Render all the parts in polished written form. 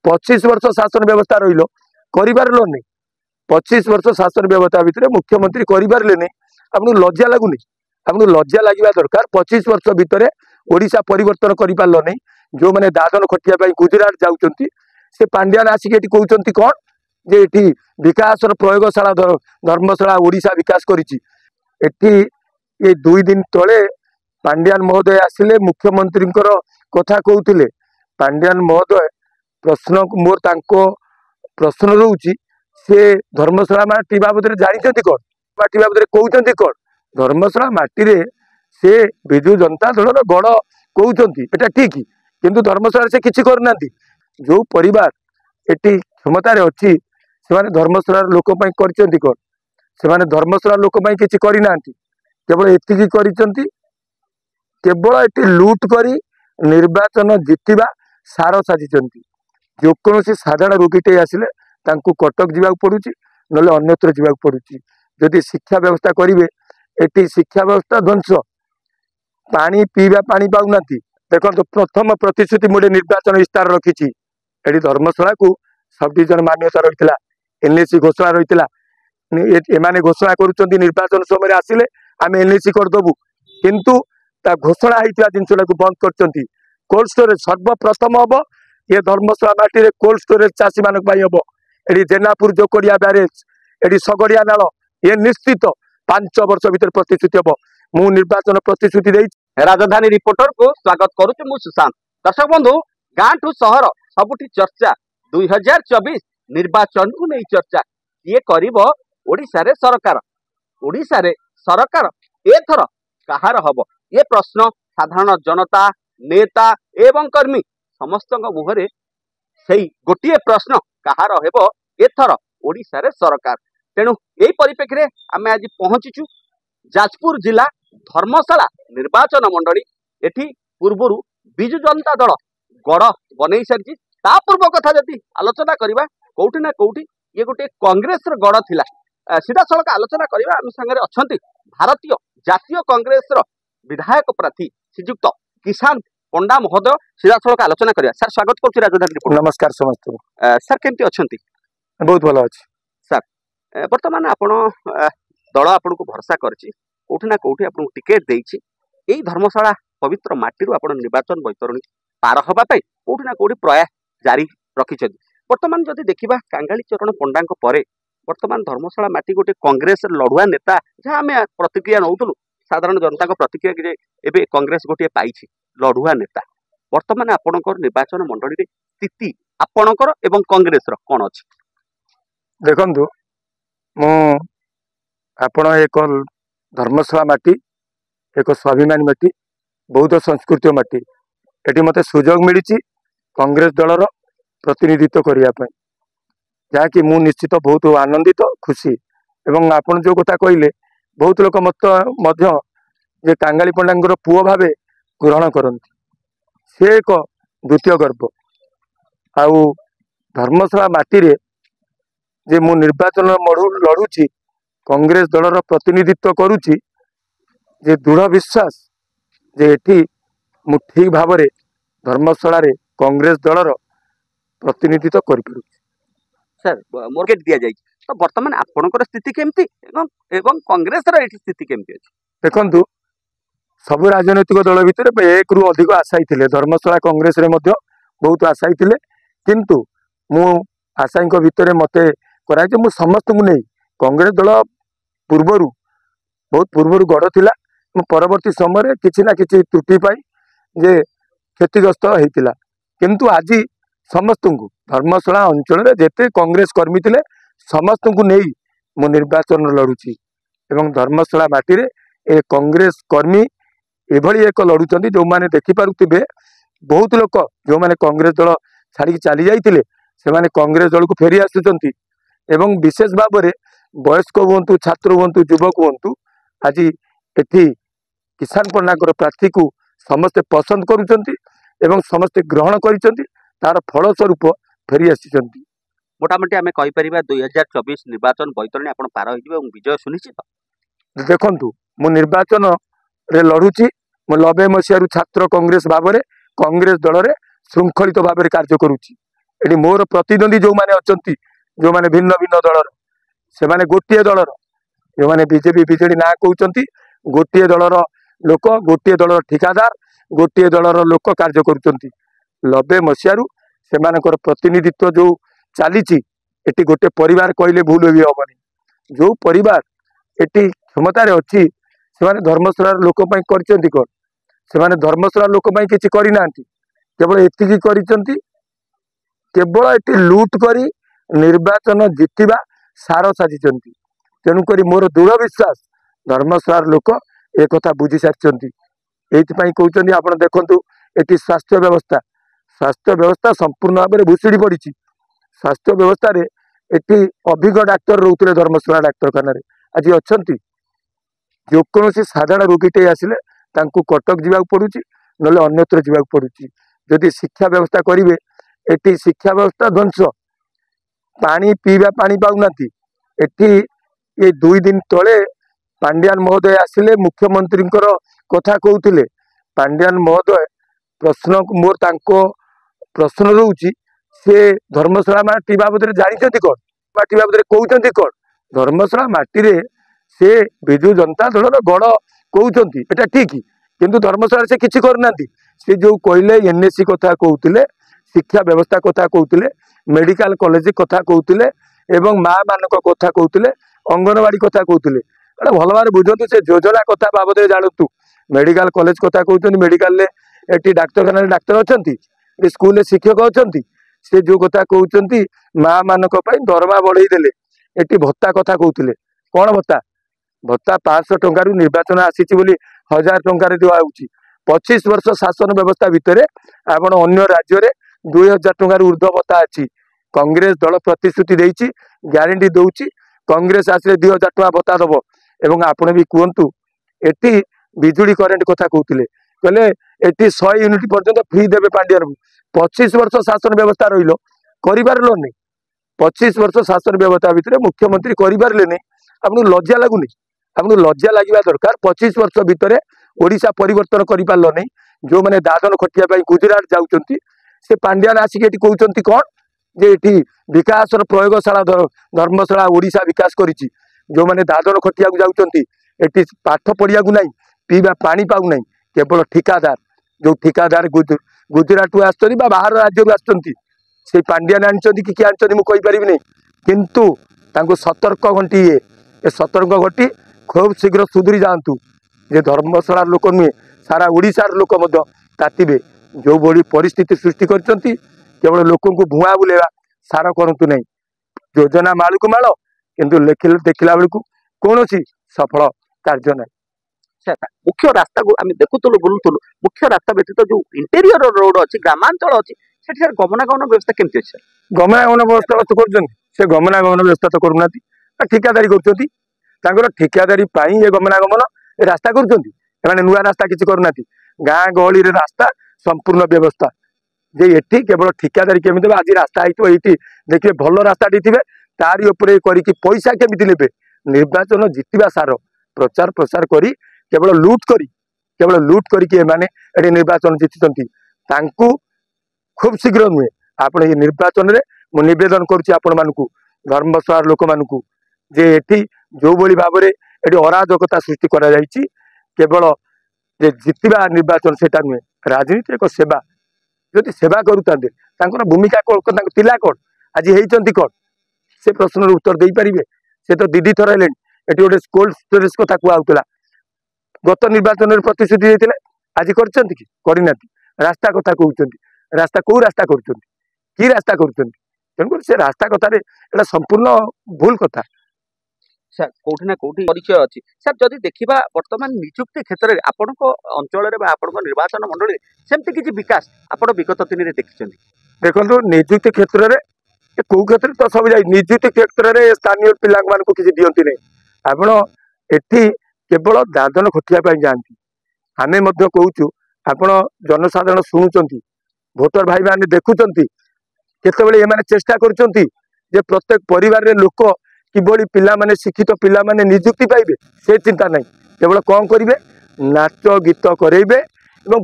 25 वर्ष शासन व्यवस्था रही कर 25 वर्ष शासन व्यवस्था भितर मुख्यमंत्री कर आपको लज्जा लगुनि आपको लज्जा लगे दरकार 25 वर्ष भितर ओडिशा परिवर्तन कर पार नहीं जो मैंने दादन खटिया गुजरात जाऊँच से पांड्यान आसिक कहते कौन जे एटी विकास प्रयोगशाला धर्मशाला ओडिशा विकास करिछि एटी ये 2 दिन तले पांड्यान महोदय आसिले मुख्यमंत्री कथा कहते पांड्यान महोदय प्रश्न मोर तांको प्रश्न रोची से धर्मशाला माटी बाबद जानते कौन माटी बाबद कहते कौन धर्मशाला माटी से विजु जनता दल गड़ कहते ठीक किंतु धर्मशाला से किसी करना जो परिवार एटी क्षमतार अच्छी से धर्मशाला लोक करचंती कौन से धर्मशाला लोक किसी करना केवल एतिकी करिसंती केवल एटी लूट करी निर्वाचन जीतवा सार साजिचंती जो कौन साधारण रोगीटे आसिले तांको कटक जीवा पड़ुची नले अन्यत्र जीवा पड़ुची जदि शिक्षा व्यवस्था करेंगे एटी शिक्षा व्यवस्था ध्वंस पानी पीवा पानी पाऊना देखो प्रथम प्रतिश्रुति मुझे निर्वाचन इस्तार रखी एटी धर्मशाला को सब डिविजन मान्यता रही एनएसी घोषणा रही एमाने घोषणा करुँच निर्वाचन समय आसिले आम एनएसी करदेबू किंतु ता घोषणा होता जिनसा बंद कर कोल्ड स्टोरेज सर्वप्रथम हम ये धर्मशाला माटी रे कोल्ड स्टोरेज चाषी मान हम ये जेनापुर जोकड़िया ब्यारेज ये सगड़िया नाल ये निश्चित 5 वर्ष भीतर प्रतिश्रुति हम मु निर्वाचन प्रतिश्रुति दे राजधानी रिपोर्टर को स्वागत करुच्ची मु सुशांत। दर्शक बंधु गाँ ठू सहर सबुठी चर्चा 2024 निर्वाचन को नहीं चर्चा किए करिबो ओडिशा रे सरकार ओडिशा रे सरकार एथर कहार हब ये प्रश्न साधारण जनता नेता एवं कर्मी समस्त मुहरे से गोटे प्रश्न कहार हेब एथर ओडिशा रे सरकार तेणु यही परिप्रेक्षी आम आज पहुंचीचु जाजपुर जिला धर्मशाला निर्वाचन मंडली एठी पूर्वर विजु जनता दल गड़ बन सारी पूर्व कथा जदि आलोचना करवा कौटी ना कौटी ये गोटे कांग्रेस गड़ थिला सीधा सड़क आलोचना करवा आम सागर अच्छा भारतीय जातीय कांग्रेस विधायक प्रार्थी श्रीजुक्त किसान पंडा महोदय सीधा सड़क आलोचना करवा सर स्वागत करुच्ची राजधानी रिपोर्ट। नमस्कार समस्त सर केमती अच्छी बहुत भल अच्छी सर बर्तमान आपण दल आपन को भरसा करछि कोठी ना कोठी आपन टिकेट देछि एई धर्मशाला पवित्र माटी आपण निर्वाचन बैतरणी पार हबा पई कोठी ना कोठी प्रयास जारी रखिछथि बर्तमान जदि देखिबा कांगाली चरण पंडांक परे बर्तमान धर्मशाला माटी गोटे कांग्रेस लड़ुआ नेता जहाँ आम प्रतिक्रिया नौलु साधारण जनता प्रतिक्रिया कि एबे कांग्रेस गोटे पाइछि लड़ुआ नेता बर्तमान आपणकर निर्वाचन मंडली स्थिति आपणकर एवं कांग्रेस कौन अच्छी देखु मु आपण एक धर्मशाला माटी एक स्वाभिमानी माटी बौद्ध संस्कृति माटी एटी मते सुजोग मिली कांग्रेस दलर प्रतिनिधित्व करने जहाँकि मु निश्चित बहुत आनंदित खुशी एवं आपण जो कथा कहले बहुत लोक मत जे कांगाली पंडांगर पुओ भावे ग्रहण करती से एक द्वितीय गर्व आउ धर्मशाला माटी रे जे मु निर्वाचन लड़ुची कांग्रेस दलर प्रतिनिधित्व करुची जे दृढ़ विश्वास जे एठी मु ठीक भाव में धर्मशाला रे कांग्रेस दलर प्रतिनिधित्व कर सर मोर गेट दिया जाय तो वर्तमान आपनकर स्थिति केमती एवं कांग्रेस रा एठी स्थिति केमती अछि देखंतु सब राजनैतिक दल भितर एक रु अधिक आशायी थिले धर्मशाला कांग्रेस रे मध्य बहुत आशायी थिले किंतु मु आशायी भितर मते कराई जे मु समस्त मु नहीं कांग्रेस दल पूर्वर बहुत पूर्वर गड़ थिला परवर्ती समय किछि ना किछि त्रुटि पाई जे क्षतिग्रस्त होइतिला किंतु आज समस्त को धर्मशाला अंचल रे जेते कांग्रेस कर्मी थिले समस्त को नहीं मु निर्वाचन लड़ुची एवं धर्मशाला माटी रे ए कांग्रेस कर्मी एभली एक लड़ुचंती जो माने देखि पारुथिबे बहुत लोक जो माने कांग्रेस दल छाड़ी चली जाइतिले से माने कांग्रेस दल को फेरी आसुचंती एवं विशेष भाव में वयस्क हुंतु छात्र हुंतु युवक हुंतु आज एठी किसान पंडांकर प्रार्थी को समस्ते पसंद करुचंती एवं समस्ते ग्रहण करिसंती तार फलस्वरूप फेरी आसिचंती मोटामोटी आम कहीपर 2024 निर्वाचन बैतरणी आप पार हो विजय सुनिश्चित देखु मु निर्वाचन रे लड़ुची मु 90 मसीह छात्र कांग्रेस भाव में कांग्रेस दल में श्रृंखलित भाव में कार्य करुच्ची एटी मोर प्रतिद्वंदी जो माने अछंती जो माने भिन्न भिन्न दलर से माने गोटे दलर जो माने बीजेपी बीजेडी ना कहउचंती गोटे दलर लोक गोटे दलर ठिकादार गोटे दलर लोक कार्य करुचंती 90 मसीहारू सेमानकर प्रतिनिधित्व जो चलीची एटी गोटे परिवार कहले भूल भी हबनी जो परिवार एटी क्षमतार अच्छी से धर्मशाला लोक करचंती कौन से धर्मशाला लोक किसी करना केवल एतिकी करिसंती केवल एटी लूट करी निर्वाचन जितवा सार साजिचंती तेणुक मोर दृढ़ विश्वास धर्मशाला लोक एक कथा बुझी सारी एइथि कहते आप देखु एटी स्वास्थ्य व्यवस्था संपूर्ण भाव में भूषुड़ी पड़ी स्वास्थ्य व्यवस्था रे एटी अभिज्ञ डाक्तर रोते धर्मशाला डाक्तखाना आज अच्छा जो कौन साधारण रोगीटे आसिले तांको कटक जावाक पड़ुची नले अन्यत्र जावाक पड़ुची जदि शिक्षा व्यवस्था करेंगे एटी शिक्षा व्यवस्था ध्वंस पानी पीवा पानी पाऊनाती एटी ये 2 दिन तले पांड्यान महोदय आसिले मुख्यमंत्री कथा कहते पांड्यान महोदय प्रश्न मोर तांको प्रश्न रोची से धर्मशाला माटी बाबद जानते कौन माटी बाबद कहते कौन धर्मशाला माटी से विजु जनता दल गड़ कहते एटा ठीक किंतु धर्मशाला से किसी करना से जो कहले एनएससी कथा कहते शिक्षा व्यवस्था कथा कहते मेडिकल कॉलेज कथा कहते एवं माँ मान कथा कहते अंगनवाड़ी कथा कहते भल भाव बुझु से योजना कथा बाबद जानतु मेडिकल कॉलेज कथा कहते मेडिकल एटी डाक्तखाना डाक्तर अच्छा स्कूल शिक्षक अच्छा से जो कथा कहते माँ मान दरमा बढ़ईदे एटी भत्ता कथा कहते कौन भत्ता भत्ता 500 टंकार निर्वाचन आसी 1000 टंकार दिया 25 वर्ष शासन व्यवस्था भितर आपण अन्य राज्य में 2000 टंकार ऊर्ध्व भत्ता अच्छी कांग्रेस दल प्रतिश्रुति देती ग्यारंटी दौची कांग्रेस आसिले 2000 टंका भत्ता दब एवं आपण भी कहतु एटी बिजुली करेन्ट कथा कहते कहले एटी 100 यूनिट पर्यंत फ्री देवे पांड्यान 25 वर्ष शासन व्यवस्था रही कर 25 वर्ष शासन व्यवस्था भितर मुख्यमंत्री कर आपको लज्जा लगुनि आपको लज्जा लगे दरकार 25 वर्ष भितर ओडिशा परिवर्तन कर पार्ल नहीं जो मैंने दादन खटिया गुजरात जाऊँच से पांड्यान आसिक कहते कौन जे ये विकास प्रयोगशाला धर्मशाला ओडिशा विकास करिछि जो मैंने दादन खटिया जाऊँच ये पाठ पढ़िया ना पीवा पानी पाऊ ना केवल ठिकादार जो ठिकादार गुजरात आसुच्च बाहर राज्य आसुच्च से पांड्यान आनी कि किए आनी मुझे नहीं किंतु तांको सतर्क घंटी ये सतर्क घंटी खूब शीघ्र सुधरी जातु जे धर्मशाला लोक नुहे सारा ओडिशार लोक तातिबे जो बड़ी परिस्थिति सृष्टि करचंती केवल लोक भुआ बुलेवा सार करतु नहीं योजना माल को माल किंतु देखला बेलू कौन सफल कार्य ना मुख्य रास्ता को आम देखुलु बुलुलु मुख्य रास्ता व्यतीत जो इंटेरियर रोड अच्छी ग्रामांचल अच्छी से गमनागमन व्यवस्था केमती अच्छे गमनागमन व्यवस्था तो कर गमनागमन व्यवस्था तो करूना ठिकादारी कर ठिकादारी ये गमनागमन रास्ता कर नुआ रास्ता किसी करना गाँ गहली रास्ता संपूर्ण व्यवस्था जे एटी केवल ठिकादारी केमी आज रास्ता ये देखिए भल रास्ता थे तारी उपरे करके पैसा केमी ने निर्वाचन जितवा सार प्रचार प्रसार करी केवल लुट करके एमाने निर्वाचन जीति खूब शीघ्र नुहे आप निर्वाचन में मुझे नवेदन करुँच धर्मशाला लोक मानू जे एटी जो भाव में ये अराजकता सृष्टि करा जायछि केवल जे जितवा निर्वाचन सेटा नुहे राजनीति एक सेवा जदि सेवा करुँचे भूमिका कौन तिला कौन आज होती कौन से प्रश्न उत्तर दे पारे से तो दीदी थर है ये गोटे कोल्ड स्टोरेज कथा कहला गत निर्वाचन में प्रतिश्रुति देते आज करना रास्ता कथा कहते रास्ता कौ रास्ता कि रास्ता कर से रास्ता कथार संपूर्ण भूल कथा सर कौटी ना कौटी परिचय अच्छी सर जदि देखा बर्तमान निजुक्ति क्षेत्र में आपण अंचल निर्वाचन मंडल सेमती किसी विकास आप विगत दिन में देखते देखो निजुक्ति क्षेत्र में कौ क्षेत्र तो सब जाए निजुक्ति क्षेत्र में स्थानीय पिला किसी दिखती नहीं आपण एटी केवल दादन खटिया जाती आम कहूँ आपण जनसाधारण शुणुंट भोटर भाई मैंने देखुंट केतबेले एमाने चेष्टा करुँच प्रत्येक परिवार लोक किभली पिला माने शिक्षित पिला माने नियुक्ति पाइबे से चिंता नहीं केवल कौन करेंगे नाच गीत करेंगे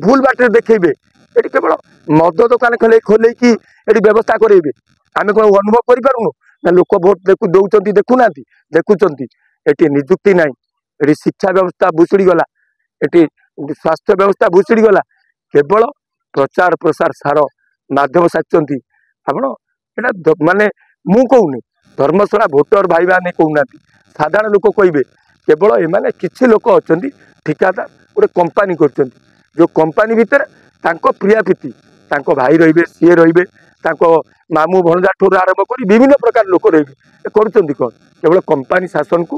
भूल बाटे देखेबे ये केवल मद दुकान खोल कि ଏଠି ବ୍ୟବସ୍ଥା କରେଇବେ ଆମେ କଣ ଅନୁଭବ କରିପାରୁନୁ ନା ଲୋକ ଭୋଟ ଦଉଛନ୍ତି ଦେଖୁନାହାନ୍ତି ଦେଖୁଛନ୍ତି ଏଠି ନିଯୁକ୍ତି ନାହିଁ ଏଠି ଶିକ୍ଷା ବ୍ୟବସ୍ଥା ଭୁଷୁଡ଼ି ଗଲା ଏଠି ସ୍ୱାସ୍ଥ୍ୟ ବ୍ୟବସ୍ଥା ଭୁଷୁଡ଼ି ଗଲା କେବଳ ପ୍ରଚାର ପ୍ରସାର ସାର ମାଧ୍ୟମ ସାଜିଛନ୍ତି ଆପଣ ଏଟା ମାନେ ମୁଁ କହୁନି ଧର୍ମଶାଳା ଭୋଟର ଭାଇ ମାନେ କହୁନାହାନ୍ତି ସାଧାରଣ ଲୋକ କହିବେ କେବଳ ଏମାନେ କିଛି ଲୋକ ଅଛନ୍ତି ଠିକାଦାର ଗୋଟେ କମ୍ପାନୀ କରୁଛନ୍ତି ଯୋଉ କମ୍ପାନୀ ଭିତରେ ତାଙ୍କ ପ୍ରିୟାପ୍ରୀତି ତାଙ୍କ ଭାଇ ରହିବେ ସିଏ ରହିବେ ତାଙ୍କ ମାମୁଁ ଭଣଜା ଠୁ ଆରମ୍ଭ କରି ବିଭିନ୍ନ ପ୍ରକାର ଲୋକ ରହିବେ କରୁଛନ୍ତି କ'ଣ କେବଳ କମ୍ପାନୀ ଶାସନକୁ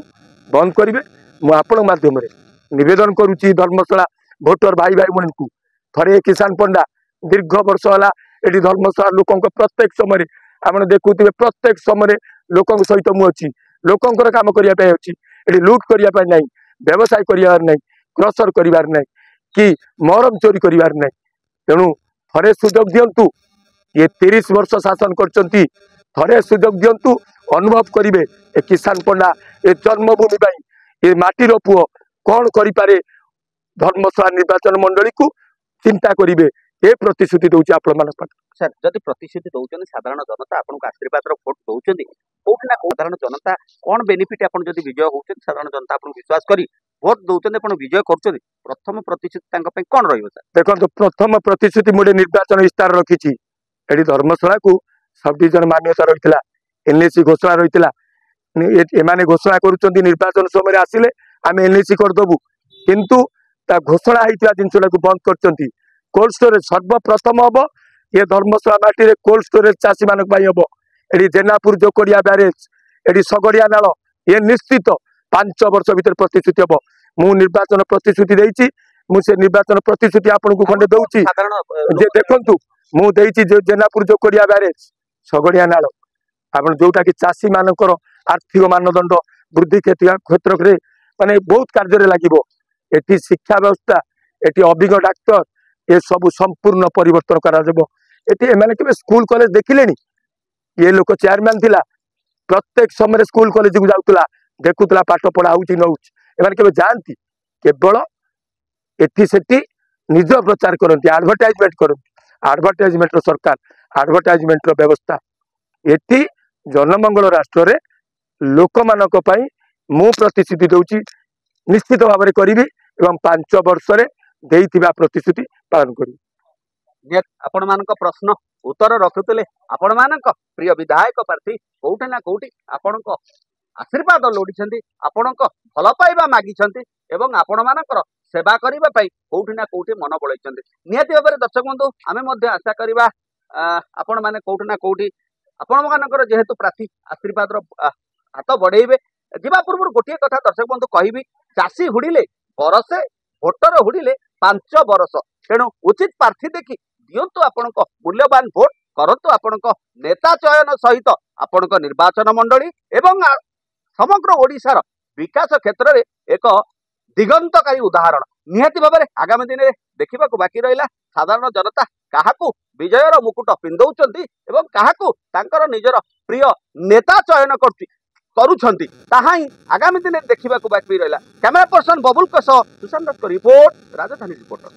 ବନ୍ଦ କରିବେ ମୁଁ ଆପଣଙ୍କ ମାଧ୍ୟମରେ ନିବେଦନ କରୁଛି ଧର୍ମଶାଳା ଭୋଟର ଭାଇ ମାନଙ୍କୁ ଥରେ କିଷାନ ପଣ୍ଡା ଦୀର୍ଘ ବର୍ଷ ହେଲା ଏଠି ଧର୍ମଶାଳା ଲୋକଙ୍କ ପ୍ରତ୍ୟେକ ସମୟରେ ଆପଣ ଦେଖୁଥିବେ ପ୍ରତ୍ୟେକ ସମୟରେ ଲୋକଙ୍କ ସହିତ ମୁଁ ଅଛି ଲୋକଙ୍କର କାମ କରିବା ପାଇଁ ଅଛି ଏଠି ଲୁଟ କରିବା ପାଇଁ ନାହିଁ ବ୍ୟବସାୟ କରିବାର ନାହିଁ କ୍ରସର କରିବାର ନାହିଁ କି ମରମ ଚୋରି କରିବାର ନାହିଁ ତେଣୁ ଥରେ ସୁଯୋଗ ଦିଅନ୍ତୁ ये 30 वर्ष शासन करचंती थरे सुजोग दियंतु अनुभव करिवे ए किसान पंडा ए जन्मभूमि पाई ए माटीर पुओ कौन करि पारे धर्मशाला निर्वाचन मंडली को चिंता करिवे ए प्रतिश्रुति दउची आपण मानक पाठ सर जदि प्रतिश्रुति दौरान साधारण जनता आपको आशीर्वाद भोट दौरान कौट ना साधारण जनता कौन बेनिफिट आप विजय होती साधारण जनता आपको विश्वास कर भोट दौरान आप विजय कर प्रथम प्रतिश्रुति कौन रही सर देखो प्रथम प्रतिश्रुति मुझे निर्वाचन इस्तार रखी एटी धर्मशाला को सब डिविजन मान्यता रही एनएसी घोषणा रही एमाने घोषणा करुँच निर्वाचन समय आसिले आम एनएसी करदेबू किंतु ता घोषणा होता जिनसा बंद कर कोल्ड स्टोरेज सर्वप्रथम हम ये धर्मशाला माटी रे कोल्ड स्टोरेज चाषी मान हम ये जेनापुर जोकड़िया ब्यारेज ये सगड़िया नाल ये निश्चित 5 वर्ष भीतर प्रतिश्रुति हम मु निर्वाचन प्रतिश्रुति देइछि मु से निर्वाचन प्रतिश्रुति आपन को खंडे दउछि जे देखंतु मु देइछि जे जेनापुर जोकड़िया ब्यारेज सगड़िया नाल आपन जोटा कि चाषी मानकर आर्थिक मानदंड वृद्धि क्षेत्र में माने बहुत कार्य लागिबो एटी शिक्षा व्यवस्था एटी अभिज्ञ डाक्तर ये सब संपूर्ण परिवर्तन करा जबो एटी एमाने के स्कूल कॉलेज देखिलेनी ये लोक चेयरमैन थिला प्रत्येक समय स्कूल कॉलेज को जाउतला देखुतला पाठ पढ़ा होउची न होउची एमाने के जानती केवल एटी सेटी निज प्रचार करती एडवर्टाइजमेंट करती एडवर्टाइजमेंट सरकार एडवर्टाइजमेंट व्यवस्था एटी जनमंगल राष्ट्र रे लोक मानक पई मु प्रतिश्रुति दउची निश्चित भाव में करी एवं 5 वर्ष रे देइथिबा प्रतिश्रुति पालन करी आपण मान प्रश्न उत्तर रखुले आपण मान प्रिय विधायक प्रार्थी कोठे ना कोठी आपण आशीर्वाद लोड़ी आपण भल पाइबा मागी एवं आपण मानकर सेवा करने कोठी ना कोठी मन बड़ाई निहाती भाव में दर्शक बंधु आम आशा करवा आपण मैंने कोठी ना कोठी आपण मानकर जेहेतु प्रार्थी आशीर्वाद हाथ बढ़ेबे जीवा पूर्व गोटे कथा दर्शक बंधु कहि चाषी हुड़िले बरसे भोटर हुड़िले 5 वर्ष तेणु उचित प्रार्थी देखि दियंतु आपण मूल्यवान भोट करंतु आपण नेता चयन सहित आपण निर्वाचन मंडली एवं समग्र ओडिशार विकास क्षेत्र में एक दिगंतकारी उदाहरण निहाती भाव में आगामी दिन में देखा बाकी रहा साधारण जनता काहाकू विजयर मुकुट पिंधौचंती एवं काहाकू तांकर निजर प्रिय नेता चयन करुछंती ताहा ही आगामी दिन देखा बाकी रहा कैमरा पर्सन बबुल सुशांत रिपोर्ट राजधानी रिपोर्टर।